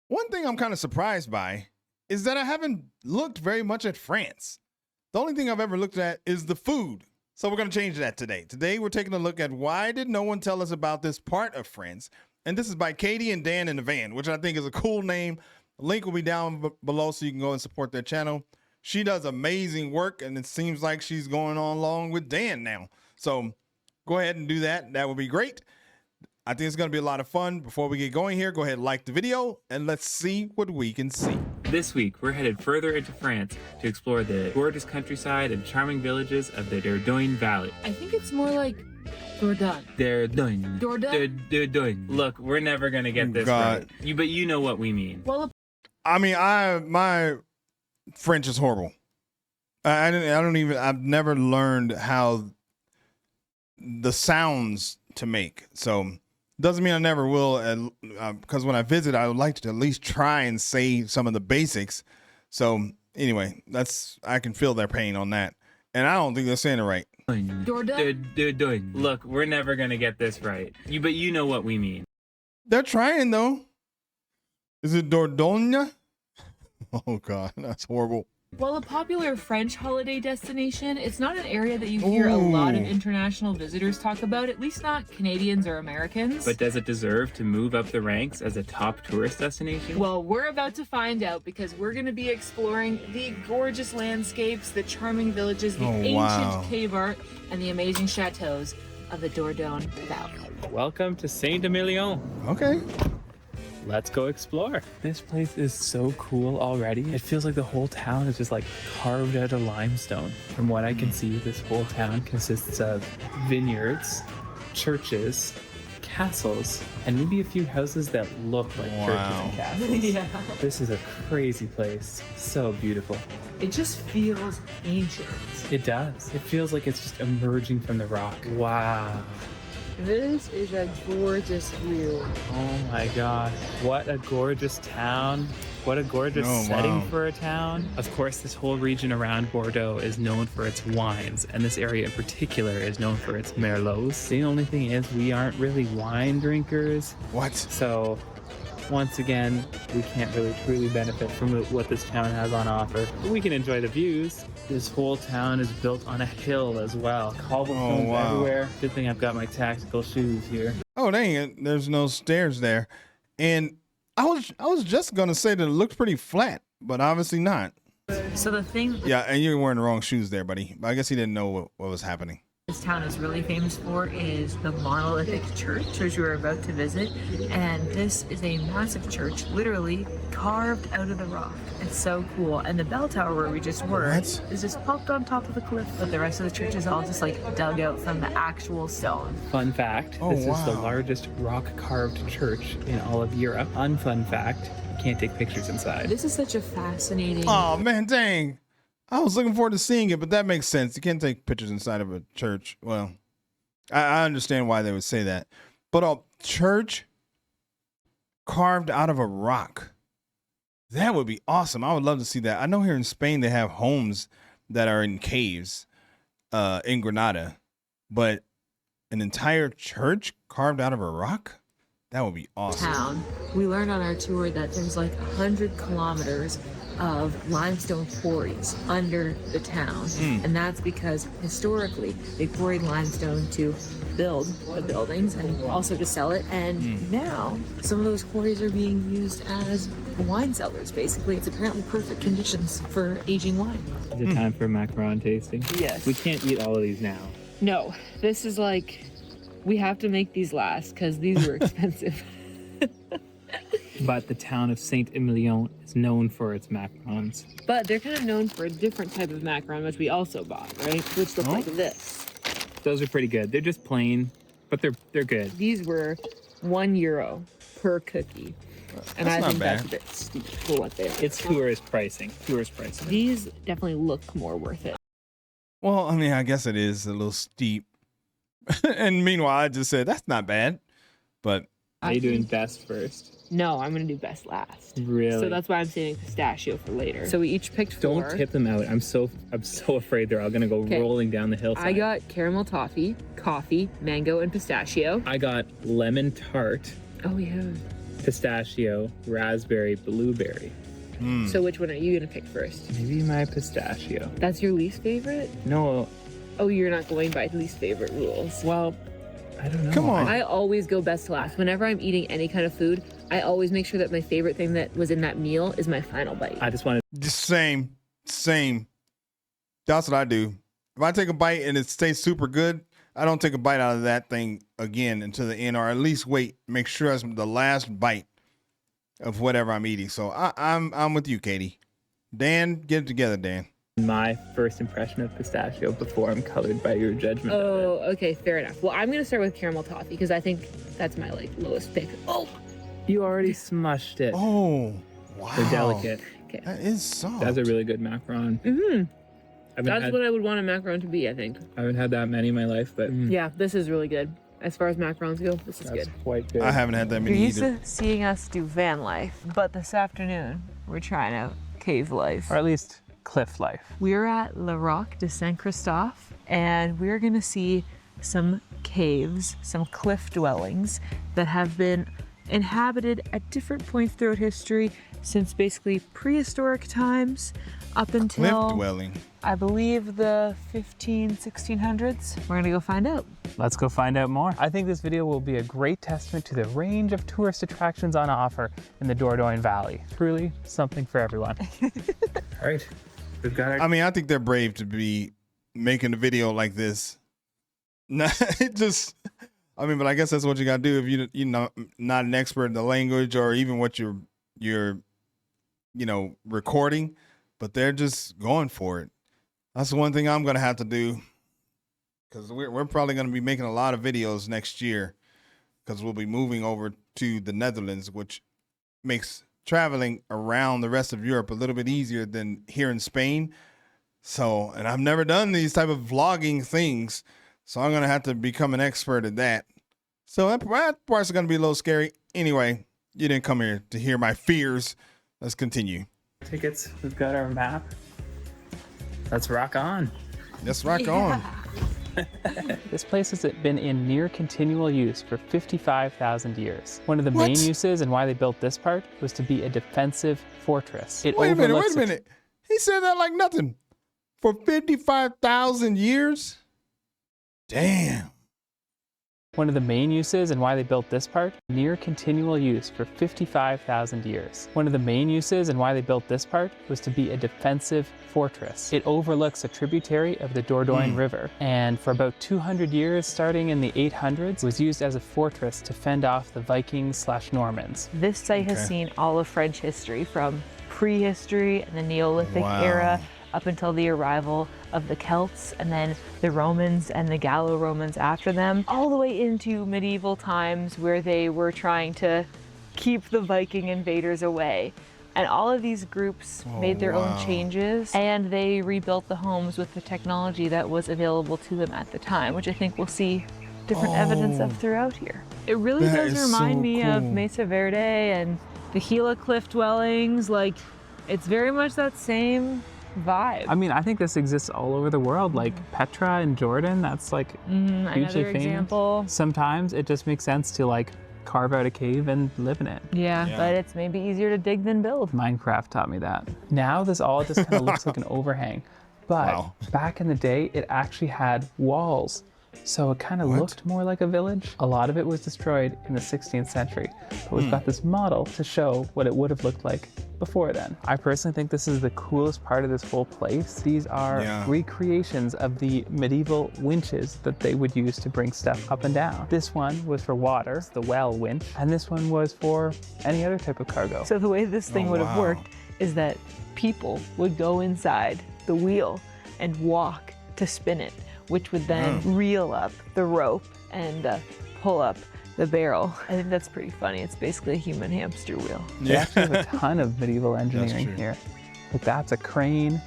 One thing I'm kind of surprised by is that I haven't looked very much at France. The only thing I've ever looked at is the food. So we're going to change that today. Today we're taking a look at why did no one tell us about this part of France. And this is by Katie and Dan in the Van, which I think is a cool name. Link will be down below so you can go and support their channel. She does amazing work, and it seems like she's going on along with Dan now. So go ahead and do that. That would be great. I think it's going to be a lot of fun. Before we get going here, go ahead and like the video, and let's see what we can see. This week, we're headed further into France to explore the gorgeous countryside and charming villages of the Dordogne Valley. I think it's more like Dordogne. Dordogne. Dordogne. Look, we're never going to get this right. But you know what we mean. Well, I mean, my French is horrible. I've never learned how the sounds to make. So doesn't mean I never will, because when I visit, I would like to at least try and say some of the basics. So anyway, I can feel their pain on that. And I don't think they're saying it right. Dordogne. Look, we're never going to get this right. But you know what we mean. They're trying, though. Is it Dordogne? Oh, God, that's horrible. while a popular French holiday destination, it's not an area that you hear a lot of international visitors talk about, at least not Canadians or Americans. But does it deserve to move up the ranks as a top tourist destination? Well, we're about to find out, because we're going to be exploring the gorgeous landscapes, the charming villages, the ancient cave art, and the amazing chateaus of the Dordogne Valley. Welcome to Saint-Émilion. Okay. Let's go explore. This place is so cool already. It feels like the whole town is just like carved out of limestone. From what I can see, this whole town consists of vineyards, churches, castles, and maybe a few houses that look like churches and castles. Yeah. This is a crazy place. So beautiful. It just feels ancient. It does. It feels like it's just emerging from the rock. Wow. This is a gorgeous view. Oh my gosh. What a gorgeous town. What a gorgeous setting for a town. Of course, this whole region around Bordeaux is known for its wines, and this area in particular is known for its merlots. The only thing is, we aren't really wine drinkers. What? So, once again, we can't really truly benefit from what this town has on offer. But we can enjoy the views. This whole town is built on a hill as well. Cobblestones everywhere. Good thing I've got my tactical shoes here. Oh, dang it. There's no stairs there. And I was just going to say that it looked pretty flat, but obviously not. So the thing... Yeah, and you're wearing the wrong shoes there, buddy. But I guess he didn't know what was happening. This town is really famous for is the Monolithic church, which we're about to visit. And this is a massive church, literally carved out of the rock. It's so cool. And the bell tower where we just were is just popped on top of the cliff. But the rest of the church is all just like dug out from the actual stone. Fun fact, this is the largest rock-carved church in all of Europe. Unfun fact, you can't take pictures inside. This is such a fascinating... Oh, man, dang. I was looking forward to seeing it, but that makes sense. You can't take pictures inside of a church. Well, I understand why they would say that. But a church carved out of a rock. That would be awesome. I would love to see that. I know here in Spain they have homes that are in caves in Granada. But an entire church carved out of a rock? That would be awesome. Town. We learned on our tour that there's like 100 kilometers of limestone quarries under the town, and that's because historically they quarried limestone to build the buildings and also to sell it, and now some of those quarries are being used as wine cellars. Basically, it's apparently perfect conditions for aging wine. Is it time for macaron tasting? Yes. We can't eat all of these now. No, this is like, we have to make these last because these were expensive. But the town of Saint-Émilion is known for its macarons. But they're kind of known for a different type of macaron, which we also bought, right? Which look like this. Those are pretty good. They're just plain, but they're good. These were €1 per cookie. And I think that's a bit steep for what they are. It's tourist pricing. These definitely look more worth it. Well, I mean, I guess it is a little steep. And meanwhile, I just said, that's not bad. But... Are you doing best first? No, I'm going to do best last. Really? So that's why I'm saving pistachio for later. So we each picked 4. Don't tip them out. I'm so afraid they're all going to go rolling down the hillside. I got caramel toffee, coffee, mango, and pistachio. I got lemon tart. Oh, yeah. Pistachio, raspberry, blueberry. So which one are you gonna pick first? Maybe my pistachio. That's your least favorite? No, Oh, you're not going by least favorite rules. well, I don't know. Come on. I always go best to last. Whenever I'm eating any kind of food, I always make sure that my favorite thing that was in that meal is my final bite. I just wanted Just same. That's what I do. If I take a bite and it stays super good, I don't take a bite out of that thing again until the end, or at least wait, make sure it's the last bite of whatever I'm eating. So I'm with you, Katie. Dan, get it together, Dan. my first impression of pistachio before I'm colored by your judgment of Oh, okay, fair enough. Well, I'm gonna start with caramel toffee because I think that's my lowest pick. Oh, it. You already smushed it. Oh, wow. They're delicate. okay. That is soft. That's a really good macaron. That's what I would want a macaron to be, I think. I haven't had that many in my life, but Yeah, this is really good. As far as macarons go, this is that's good. quite good. I haven't had that You're many used either. to seeing us do van life, but this afternoon we're trying out cave life. Or at least cliff life. We're at Roque Saint-Christophe, and we're gonna see some caves, some cliff dwellings that have been inhabited at different points throughout history since basically prehistoric times up Cliff until dwelling. I believe the 1600s. We're gonna go find out. Let's go find out more. I think this video will be a great testament to the range of tourist attractions on offer in the Dordogne Valley. Truly something for everyone. All right, we've got our... I mean, I think they're brave to be making a video like this. Not just, I mean, but I guess that's what you gotta do if you're not an expert in the language or even what you're recording. But they're just going for it. That's the one thing I'm gonna have to do, because we're probably gonna be making a lot of videos next year, because we'll be moving over to the Netherlands, which makes traveling around the rest of Europe a little bit easier than here in Spain. So, and I've never done these type of vlogging things, so I'm gonna have to become an expert at that. So that part's gonna be a little scary. Anyway, you didn't come here to hear my fears. Let's continue. tickets. We've got our map. Let's rock on. Let's rock on. This place has been in near continual use for 55,000 years. One of the main What? uses and why they built this part was to be a defensive fortress. It Wait a overlooks minute. He said that like nothing. For 55,000 years? Damn. One of the main uses and why they built this part, near continual use for 55,000 years. One of the main uses and why they built this part was to be a defensive fortress. It overlooks a tributary of the Dordogne River, and for about 200 years, starting in the 800s, was used as a fortress to fend off the Vikings/Normans. This site has seen all of French history, from prehistory and the Neolithic Wow. era up until the arrival of the Celts and then the Romans and the Gallo-Romans after them, all the way into medieval times where they were trying to keep the Viking invaders away. And all of these groups made their own changes, and they rebuilt the homes with the technology that was available to them at the time, which I think we'll see different evidence of throughout here. It really That does is remind so me of cool. Mesa Verde and the Gila cliff dwellings. Like, it's very much that same vibe. I mean, I think this exists all over the world, like Petra in Jordan, that's like hugely Another famous. example. Sometimes it just makes sense to like carve out a cave and live in it. Yeah, Yeah. but it's maybe easier to dig than build. Minecraft taught me that. Now this all just kind of looks like an overhang. But Wow. back in the day, it actually had walls. So it kind of looked more like a village. A lot of it was destroyed in the 16th century. But we've got this model to show what it would have looked like before then. I personally think this is the coolest part of this whole place. These are recreations of the medieval winches that they would use to bring stuff up and down. This one was for water, the well winch, and this one was for any other type of cargo. So the way this thing would have worked is that people would go inside the wheel and walk to spin it, which would then reel up the rope and pull up the barrel. I think that's pretty funny. It's basically a human hamster wheel. They actually have a ton of medieval engineering true. here. Like that's a crane,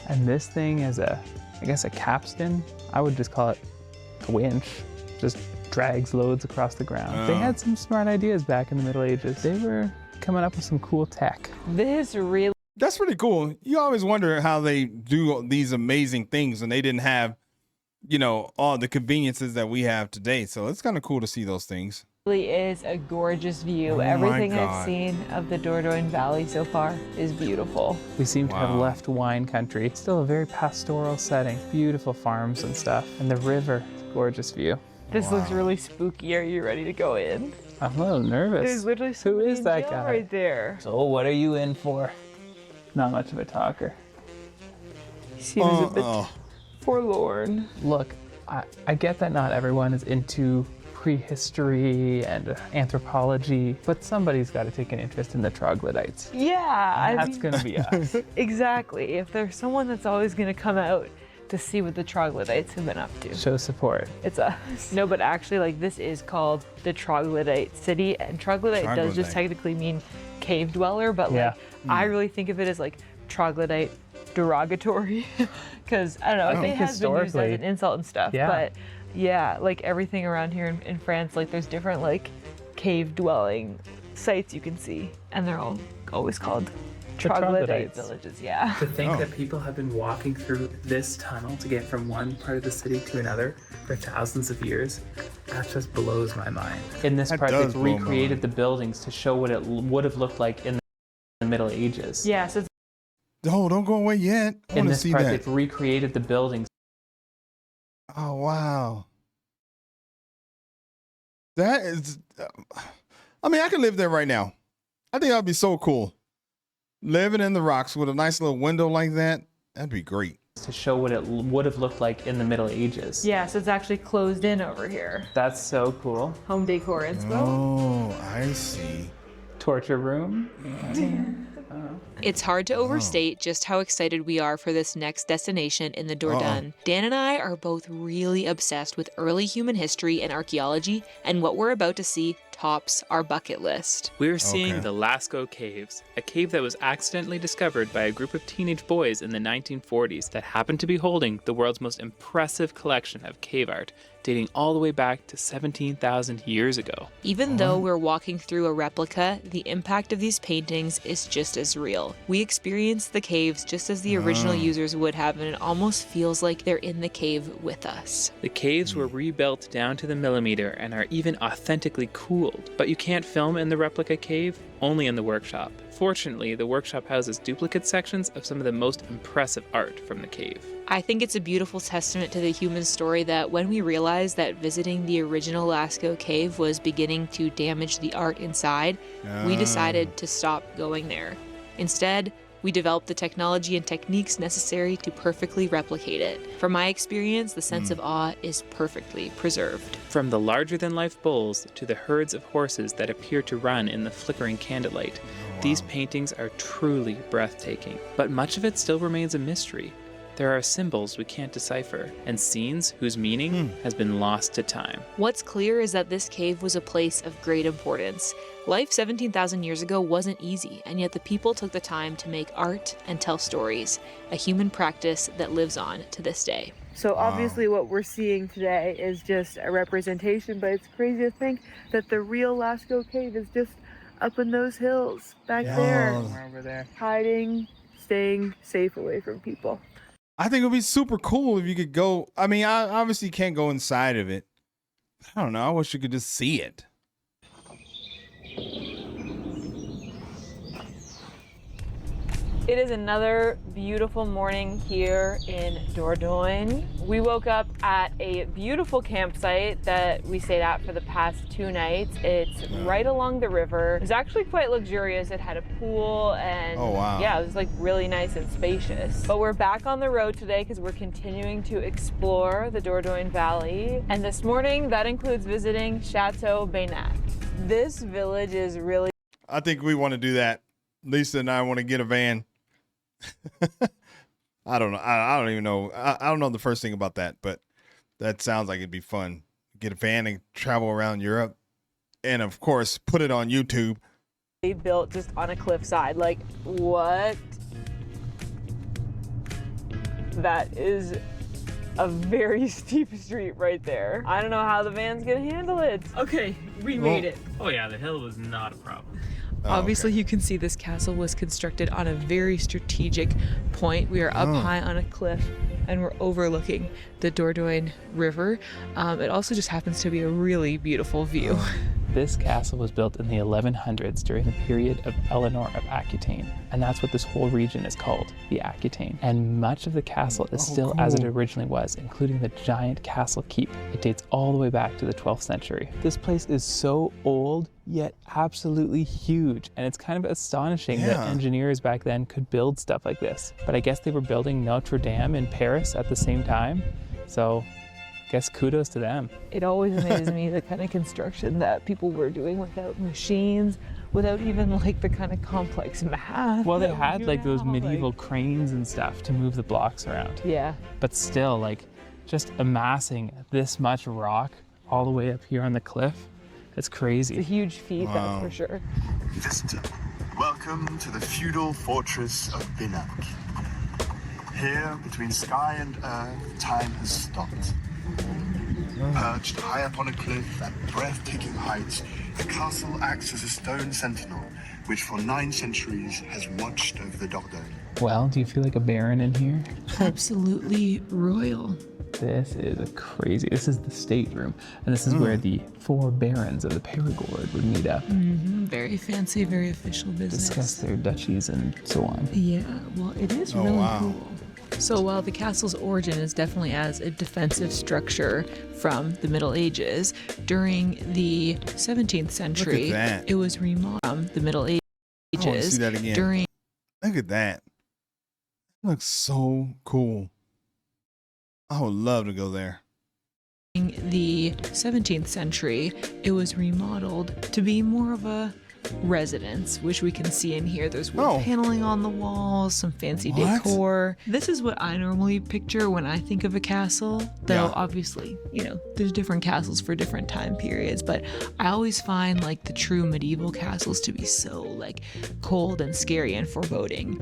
and this thing is I guess a capstan. I would just call it a winch. Just drags loads across the ground. They had some smart ideas back in the Middle Ages. They were coming up with some cool tech. This really That's pretty cool. You always wonder how they do these amazing things and they didn't have, all the conveniences that we have today. So it's kind of cool to see those things. Really is a gorgeous view. Oh my Everything I've God. seen of the Dordogne Valley so far is beautiful. We seem to have Wow. left wine country. Still a very pastoral setting. Beautiful farms and stuff. And the river, gorgeous view. This looks really spooky. Are you ready to go in? I'm a little nervous. There's literally Who somebody is in that jail guy? right there. So what are you in for? Not much of a talker. He seems a bit Oh, forlorn. Look, I get that not everyone is into prehistory and anthropology, but somebody's got to take an interest in the troglodytes. Yeah, I That's mean, gonna be us. exactly. If there's someone that's always going to come out to see what the troglodytes have been up to, Show support. it's us. No, but actually, like, this is called the troglodyte city, and troglodyte does just Troglodyte. technically mean cave dweller, but Yeah. like, I really think of it as like troglodyte derogatory, because I don't know, I it think has been used as historically- an insult and stuff, Yeah. but yeah, like everything around here in France, like there's different like cave dwelling sites you can see, and they're all always called troglodyte troglodytes. villages. Yeah. To think Oh. that people have been walking through this tunnel to get from one part of the city to another for thousands of years, that just blows my mind. In this That part, does they've blow my recreated mind. the buildings to show what it would have looked like in the Middle Ages. Yeah, so it's oh, don't go away yet. I In want to this see part, that. they've recreated the buildings. Oh, wow. That is, I mean, I could live there right now. I think that'd be so cool. Living in the rocks with a nice little window like that, that'd be great. To show what it would have looked like in the Middle Ages. yeah, so it's actually closed in over here. That's so cool. Home decor inspo. Oh, I see. Torture room. It's hard to overstate just how excited we are for this next destination in the Dordogne. Dan and I are both really obsessed with early human history and archaeology, and what we're about to see tops our bucket list. We're seeing Okay. the Lascaux Caves, a cave that was accidentally discovered by a group of teenage boys in the 1940s that happened to be holding the world's most impressive collection of cave art, dating all the way back to 17,000 years ago. Even though we're walking through a replica, the impact of these paintings is just as real. We experience the caves just as the original users would have, and it almost feels like they're in the cave with us. The caves were rebuilt down to the millimeter and are even authentically cooled, but you can't film in the replica cave, only in the workshop. Fortunately, the workshop houses duplicate sections of some of the most impressive art from the cave. I think it's a beautiful testament to the human story that when we realized that visiting the original Lascaux cave was beginning to damage the art inside, we decided to stop going there. Instead, we developed the technology and techniques necessary to perfectly replicate it. From my experience, the sense of awe is perfectly preserved. From the larger-than-life bulls to the herds of horses that appear to run in the flickering candlelight, these paintings are truly breathtaking. But much of it still remains a mystery. There are symbols we can't decipher, and scenes whose meaning has been lost to time. What's clear is that this cave was a place of great importance. Life 17,000 years ago wasn't easy, and yet the people took the time to make art and tell stories, a human practice that lives on to this day. So obviously what we're seeing today is just a representation, but it's crazy to think that the real Lascaux cave is just up in those hills back there, Over there. hiding, staying safe away from people. I think it would be super cool if you could go. I mean, I obviously can't go inside of it. I don't know. I wish you could just see it. It is another beautiful morning here in Dordogne. We woke up at a beautiful campsite that we stayed at for the past 2 nights. It's right along the river. It was actually quite luxurious. It had a pool and Oh, wow. yeah, it was like really nice and spacious. But we're back on the road today because we're continuing to explore the Dordogne Valley. And this morning that includes visiting Chateau Beynac. This village is really I think we want to do that. Lisa and I want to get a van. I don't know. I don't even know. I don't know the first thing about that, but that sounds like it'd be fun. Get a van and travel around Europe. And of course, put it on YouTube. built just on a cliffside. Like, what? That is a very steep street right there. I don't know how the van's gonna handle it. Okay, we made it. Oh yeah, the hill was not a problem. Obviously, you can see this castle was constructed on a very strategic point. We are up high on a cliff and we're overlooking the Dordogne River. It also just happens to be a really beautiful view. This castle was built in the 1100s during the period of Eleanor of Aquitaine, and that's what this whole region is called, the Aquitaine. And much of the castle is still as it originally was, including the giant castle keep. It dates all the way back to the 12th century. This place is so old, yet absolutely huge, and it's kind of astonishing that engineers back then could build stuff like this. But I guess they were building Notre Dame in Paris at the same time, so guess kudos to them. It always amazes me the kind of construction that people were doing without machines, without even like the kind of complex math. Well, they had like those medieval cranes and stuff to move the blocks around. Yeah. But still, like, just amassing this much rock all the way up here on the cliff, it's crazy. It's a huge feat, that's for sure. Visitor, welcome to the feudal fortress of Beynac. Here, between sky and earth, time has stopped. Perched high up on a cliff at breathtaking heights, the castle acts as a stone sentinel, which for 9 centuries has watched over the Dordogne. Well, do you feel like a baron in here? Absolutely royal. This is crazy. This is the stateroom, and this is where the 4 barons of the Perigord would meet up. Very fancy, very official business. Discuss their duchies and so on. Yeah, well, it is really cool. So while the castle's origin is definitely as a defensive structure from the Middle Ages, during the 17th century, it was remodeled from the Middle Ages. I want to see that again. Look at that. It looks so cool. I would love to go there. In the 17th century, it was remodeled to be more of a residence, which we can see in here. There's wood paneling on the walls, some fancy decor. This is what I normally picture when I think of a castle, though obviously, you know, there's different castles for different time periods, but I always find like the true medieval castles to be so like cold and scary and foreboding.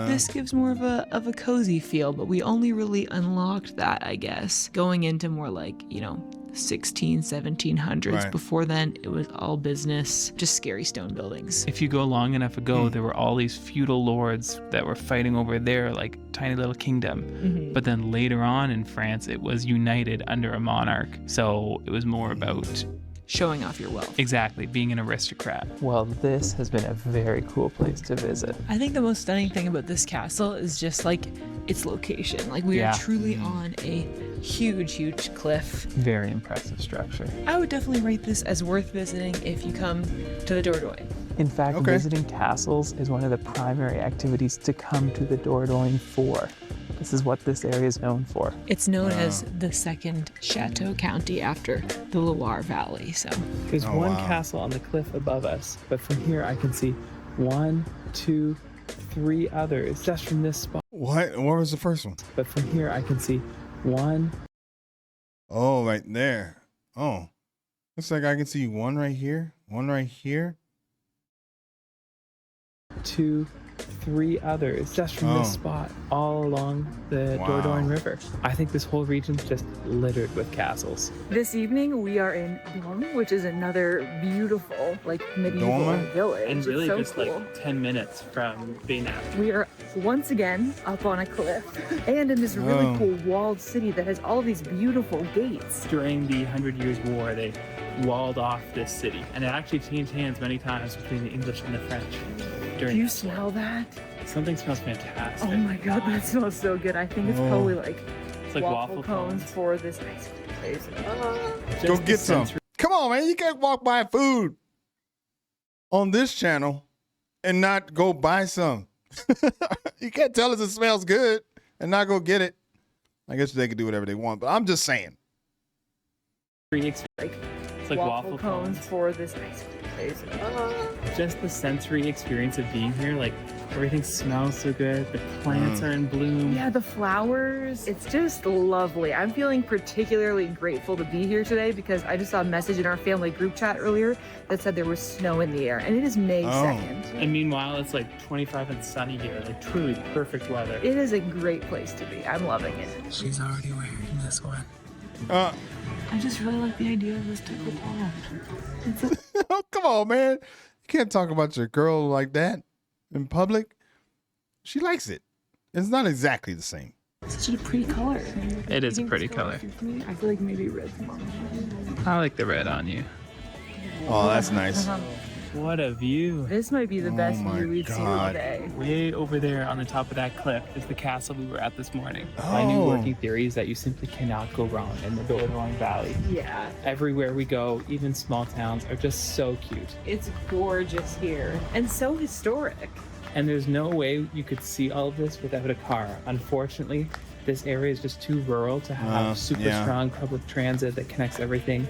This gives more of a cozy feel, but we only really unlocked that, I guess, going into more like, you know, 1700s. Before then, it was all business, just scary stone buildings. If you go long enough ago, there were all these feudal lords that were fighting over their like tiny little kingdom. But then later on in France, it was united under a monarch. So it was more about showing off your wealth. Exactly, being an aristocrat. Well, this has been a very cool place to visit. I think the most stunning thing about this castle is just like its location. Like we are truly on a huge cliff. Very impressive structure. I would definitely rate this as worth visiting if you come to the Dordogne. In fact, visiting castles is one of the primary activities to come to the Dordogne for. This is what this area is known for. It's known as the second Chateau County after the Loire Valley. So there's one castle on the cliff above us, but from here I can see 1, 2, 3 others just from this spot. What? Where was the first one? But from here I can see 1. Oh, right there. Oh, looks like I can see 1 right here, 1 right here. 2, 3 others just from this spot all along the Dordogne River. I think this whole region's just littered with castles. This evening we are in Dordogne, which is another beautiful like medieval village. And really it's so just cool. like 10 minutes from Beynac. We are once again up on a cliff and in this really cool walled city that has all these beautiful gates. During the 100 Years' War, they walled off this city, and it actually changed hands many times between the English and the French. Do you smell that? Something smells fantastic. Oh my god, that smells so good. I think it's probably like, it's like waffle cones for this ice cream place. Go get some. Come on, man. You can't walk by food on this channel and not go buy some. You can't tell us it smells good and not go get it. I guess they can do whatever they want, but I'm just saying. It's like waffle cones for this ice cream place. Just the sensory experience of being here, like everything smells so good, the plants are in bloom. Yeah, the flowers, it's just lovely. I'm feeling particularly grateful to be here today because I just saw a message in our family group chat earlier that said there was snow in the air, and it is May 2nd. And meanwhile, it's like 25 and sunny here, like truly perfect weather. It is a great place to be. I'm loving it. She's already wearing this one. I just really like the idea of this type of town. Oh, come on, man. You can't talk about your girl like that in public. She likes it. It's not exactly the same. It's such a pretty color. It is a pretty color. I feel like maybe red's more. I like the red on you. Oh, that's nice. What a view. This might be the best my view we've seen all God. day. Way over there on the top of that cliff is the castle we were at this morning. My new Oh. working theory is that you simply cannot go wrong in the Dordogne Valley. Yeah, Everywhere we go, even small towns, are just so cute. it's gorgeous here and so historic. And there's no way you could see all of this without a car. Unfortunately, this area is just too rural to have super yeah. strong public transit that connects everything.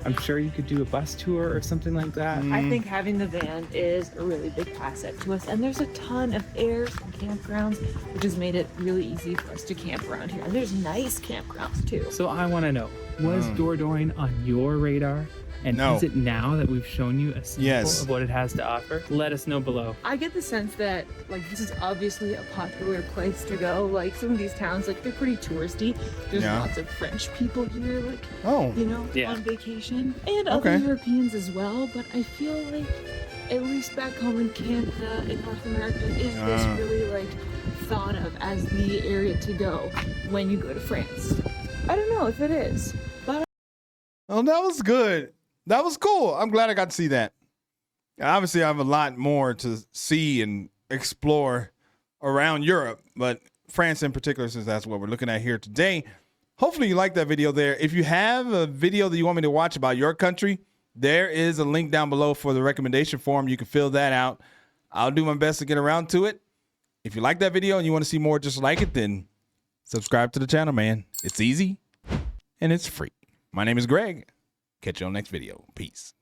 I'm sure you could do a bus tour or something like that. I think having the van is a really big asset to us, and there's a ton of airs and campgrounds, which has made it really easy for us to camp around here. And there's nice campgrounds too. So I want to know, was Dordogne on your radar? And No. is it now that we've shown you a sample Yes. of what it has to offer? Let us know below. I get the sense that this is obviously a popular place to go. Like some of these towns, they're pretty touristy. There's Yeah. lots of French people here, Oh, Yeah. on vacation, and other Okay. Europeans as well. But I feel like, at least back home in Canada, in North America, is this really thought of as the area to go when you go to France? I don't know if it is, but oh, that was good. That was cool. I'm glad I got to see that. Obviously, I have a lot more to see and explore around Europe, but France in particular, since that's what we're looking at here today. Hopefully you like that video there. If you have a video that you want me to watch about your country, there is a link down below for the recommendation form. You can fill that out. I'll do my best to get around to it. If you like that video and you want to see more just like it, then subscribe to the channel, man. It's easy and it's free. My name is Greg. Catch you on the next video. Peace.